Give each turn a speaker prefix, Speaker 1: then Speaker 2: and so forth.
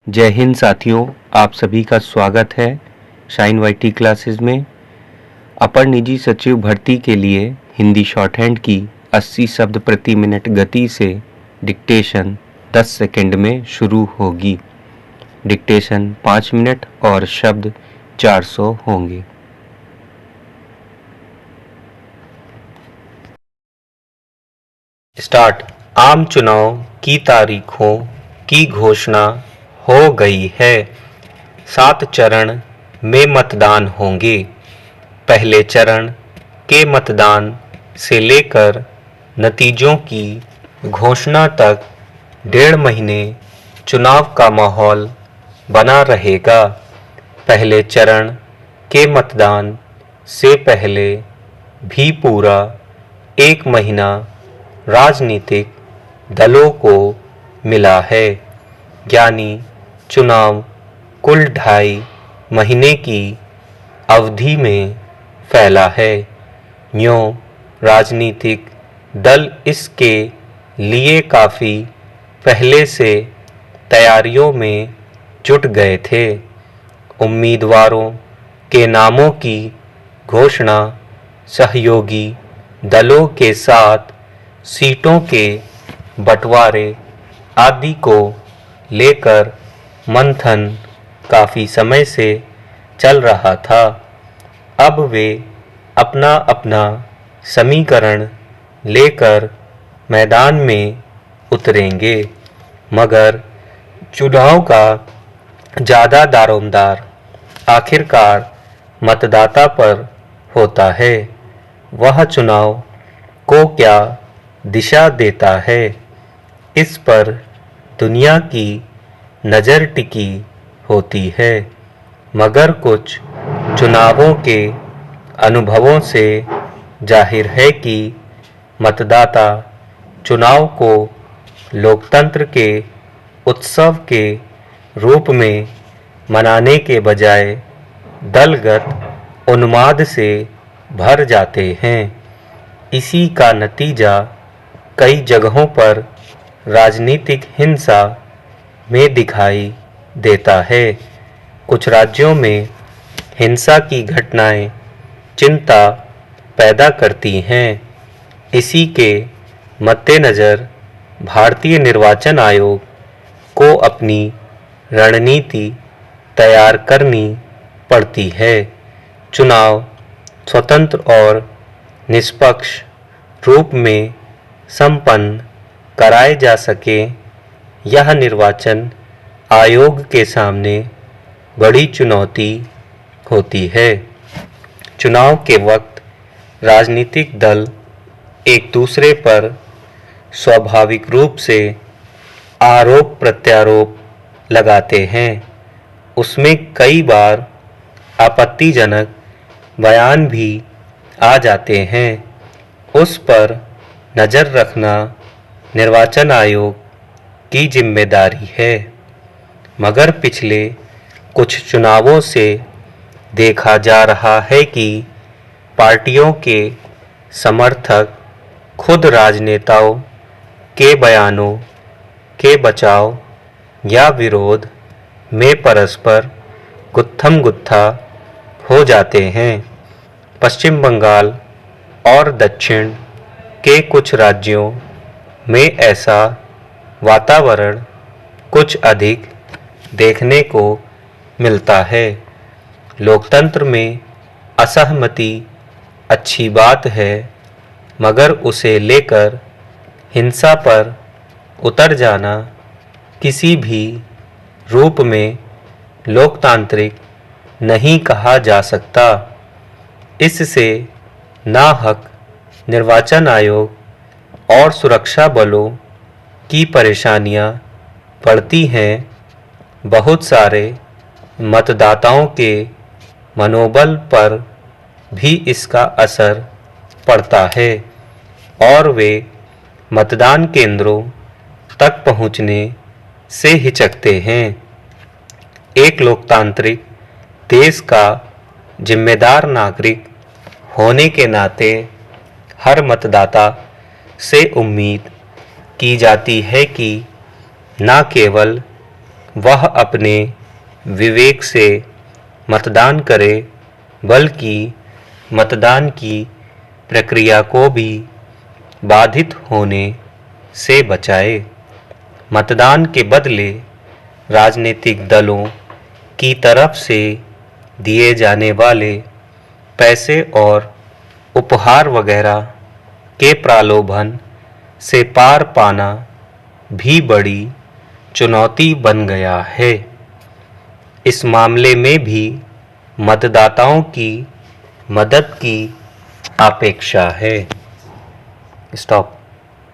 Speaker 1: जय हिंद साथियों, आप सभी का स्वागत है शाइन वाईटी क्लासेस में। अपर निजी सचिव भर्ती के लिए हिंदी शॉर्ट हैंड की 80 शब्द प्रति मिनट गति से डिक्टेशन 10 सेकंड में शुरू होगी। डिक्टेशन 5 मिनट और शब्द 400 होंगे। स्टार्ट। आम चुनाव की तारीखों की घोषणा हो गई है। 7 चरण में मतदान होंगे। पहले चरण के मतदान से लेकर नतीजों की घोषणा तक 1.5 महीने चुनाव का माहौल बना रहेगा। पहले चरण के मतदान से पहले भी पूरा 1 महीना राजनीतिक दलों को मिला है, यानी चुनाव कुल 2.5 महीने की अवधि में फैला है। यूँ राजनीतिक दल इसके लिए काफ़ी पहले से तैयारियों में जुट गए थे। उम्मीदवारों के नामों की घोषणा, सहयोगी दलों के साथ सीटों के बंटवारे आदि को लेकर मंथन काफ़ी समय से चल रहा था। अब वे अपना अपना समीकरण लेकर मैदान में उतरेंगे, मगर चुनाव का ज़्यादा दारोमदार आखिरकार मतदाता पर होता है। वह चुनाव को क्या दिशा देता है, इस पर दुनिया की नज़र टिकी होती है। मगर कुछ चुनावों के अनुभवों से जाहिर है कि मतदाता चुनाव को लोकतंत्र के उत्सव के रूप में मनाने के बजाय दलगत उन्माद से भर जाते हैं। इसी का नतीजा कई जगहों पर राजनीतिक हिंसा में दिखाई देता है। कुछ राज्यों में हिंसा की घटनाएं चिंता पैदा करती हैं। इसी के मद्देनज़र भारतीय निर्वाचन आयोग को अपनी रणनीति तैयार करनी पड़ती है। चुनाव स्वतंत्र और निष्पक्ष रूप में संपन्न कराए जा सके, यह निर्वाचन आयोग के सामने बड़ी चुनौती होती है। चुनाव के वक्त राजनीतिक दल एक दूसरे पर स्वाभाविक रूप से आरोप प्रत्यारोप लगाते हैं। उसमें कई बार आपत्तिजनक बयान भी आ जाते हैं। उस पर नज़र रखना निर्वाचन आयोग की जिम्मेदारी है। मगर पिछले कुछ चुनावों से देखा जा रहा है कि पार्टियों के समर्थक खुद राजनेताओं के बयानों के बचाव या विरोध में परस्पर गुत्थम गुत्था हो जाते हैं। पश्चिम बंगाल और दक्षिण के कुछ राज्यों में ऐसा वातावरण कुछ अधिक देखने को मिलता है। लोकतंत्र में असहमति अच्छी बात है, मगर उसे लेकर हिंसा पर उतर जाना किसी भी रूप में लोकतांत्रिक नहीं कहा जा सकता। इससे नाहक निर्वाचन आयोग और सुरक्षा बलों की परेशानियां बढ़ती हैं। बहुत सारे मतदाताओं के मनोबल पर भी इसका असर पड़ता है और वे मतदान केंद्रों तक पहुंचने से हिचकते हैं। एक लोकतांत्रिक देश का जिम्मेदार नागरिक होने के नाते हर मतदाता से उम्मीद की जाती है कि न केवल वह अपने विवेक से मतदान करे, बल्कि मतदान की प्रक्रिया को भी बाधित होने से बचाए। मतदान के बदले राजनीतिक दलों की तरफ से दिए जाने वाले पैसे और उपहार वगैरह के प्रलोभन से पार पाना भी बड़ी चुनौती बन गया है। इस मामले में भी मतदाताओं की मदद की अपेक्षा है। स्टॉप।